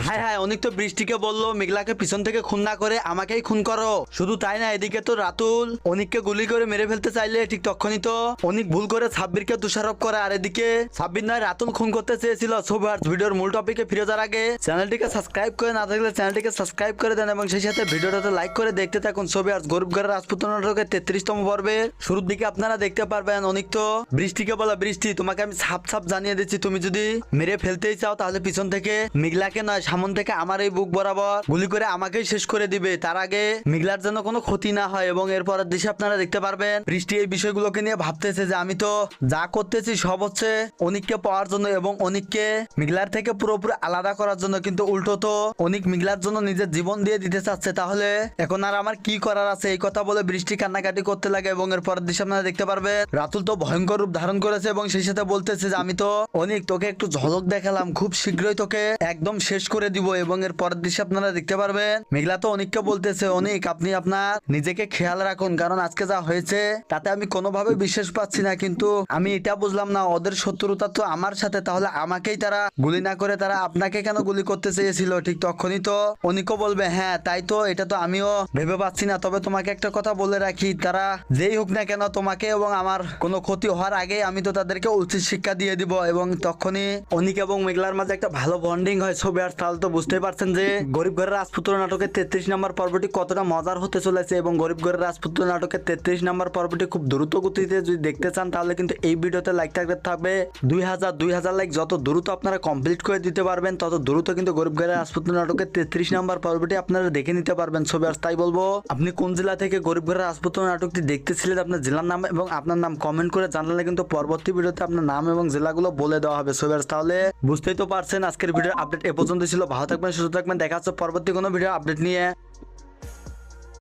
হ্যাঁ হ্যাঁ, অনেক তো বৃষ্টিকে বললো মেঘলাকে পিছন থেকে খুন না করে আমাকেই খুন করো। শুধু তাই না, এদিকে তো রাতুল অনিককে গুলি করে মেরে ফেলতে চাইলে ঠিক তখনই তো অনেক ভুল করে সাব্বিরকে দোষারোপ করে, আর এদিকে সাব্বির নয় রাতুল খুন করতে চেয়েছিল। সো ভিউয়ার্স, ভিডিওর মূল টপিকে ফিরে যাওয়ার আগে চ্যানেলটিকে সাবস্ক্রাইব করে না থাকলে চ্যানেলটিকে সাবস্ক্রাইব করে দেন এবং সেই সাথে ভিডিওটাতে লাইক করে দেখতে থাকুন। সো ভিউয়ার্স, গরিব ঘরের রাজপুত্র নাটকের 33তম পর্বের শুরুর দিকে আপনারা দেখতে পারবেন অনেক তো বৃষ্টিকে বলা, বৃষ্টি তোমাকে আমি সাপ সাপ জানিয়ে দিচ্ছি, তুমি যদি মেরে ফেলতেই চাও তাহলে পিছন থেকে মেঘলাকে নয় সামন থেকে আমার এই বুক বরাবর গুলি করে আমাকেই শেষ করে দিবে। তার আগে মেঘলার যেন কোনো ক্ষতি না হয়। এবং এরপরের দৃশ্যে আপনারা দেখতে পারবেন বৃষ্টি এই বিষয়গুলোকে নিয়ে ভাবতেছে যে আমি তো যা করতেছি সব হচ্ছে অনিককে পাওয়ার জন্য এবং অনিককে মেঘলার থেকে পুরোপুরি আলাদা করার জন্য, কিন্তু উল্টো তো অনিক মেঘলার জন্য নিজের জীবন দিয়ে দিতে চাচ্ছে। তাহলে এখন আর আমার কি করার আছে, এই কথা বলে বৃষ্টি কান্নাকাটি করতে লাগে। এবং এর পরের দৃশ্যে আপনারা দেখতে পারবেন রাতুল তো ভয়ঙ্কর রূপ ধারণ করেছে এবং সেই সাথে বলতেছে যে আমি তো অনিক তোকে একটু ঝলক দেখালাম, খুব শীঘ্রই তোকে একদম শেষ করে দিব। এবং এর পরের দৃশ্যে আপনারা দেখতে পারবেন মেঘলা তো অনিককে বলতেছে অনিক আপনি আপনার নিজেকে খেয়াল রাখুন, কারণ আজকে যা হয়েছে তাতে আমি কোনোভাবে বিশ্বাস পাচ্ছি না। কিন্তু আমি এটা বুঝলাম না, ওদের শত্রুতা তো আমার সাথে, তাহলে আমাকেই তারা গুলি না করে তারা আপনাকে কেন গুলি করতে চেয়েছিল? ঠিক তখনই তো অনিকও বলবে হ্যাঁ তাই তো, এটা তো আমিও ভেবে পাচ্ছি না। তবে তোমাকে একটা কথা বলে রাখি, তারা যেই হোক না কেন তোমাকে এবং আমার কোনো ক্ষতি হওয়ার আগে আমি তো তাদেরকে উচিত শিক্ষা দিয়ে দিব। এবং তখনই অনিক এবং মেঘলার মাঝে একটা ভালো বন্ডিং হয়। ছবি আর তাহলে তো বুঝতেই পারছেন যে গরিব ঘরের রাজপুত্র নাটকের 33 নম্বর পর্বটি কতটা মজার হতে চলেছে। এবং গরিব ঘরের রাজপুত্র নাটকের 33 নম্বর পর্বটি খুব দ্রুত গতিতে যদি দেখতে চান তাহলে কিন্তু এই ভিডিওতে লাইক থাকতে থাকবে 2000 লাইক। যত দ্রুত আপনারা কমপ্লিট করে দিতে পারবেন তত দ্রুত কিন্তু গরিব ঘরের রাজপুত্র নাটকের 33 নম্বর পর্বটি আপনারা দেখে নিতে পারবেন। ছবি আর তাই বলবো আপনি কোন জেলা থেকে গরিব ঘরের রাজপুত্র নাটকটি দেখতেছিলেন, আপনার জেলার নাম এবং আপনার নাম কমেন্ট করে জানালে কিন্তু পরবর্তী ভিডিওতে আপনার নাম এবং জেলাগুলো বলে দেওয়া হবে। ছবি আর তাহলে বুঝতেই তো পারছেন আজকের ভিডিওর আপডেট এ পর্যন্ত ছিল। ভালো থাকবেন, সুস্থ থাকবেন, দেখা হচ্ছে পরবর্তী কোনো ভিডিও আপডেট নিয়ে।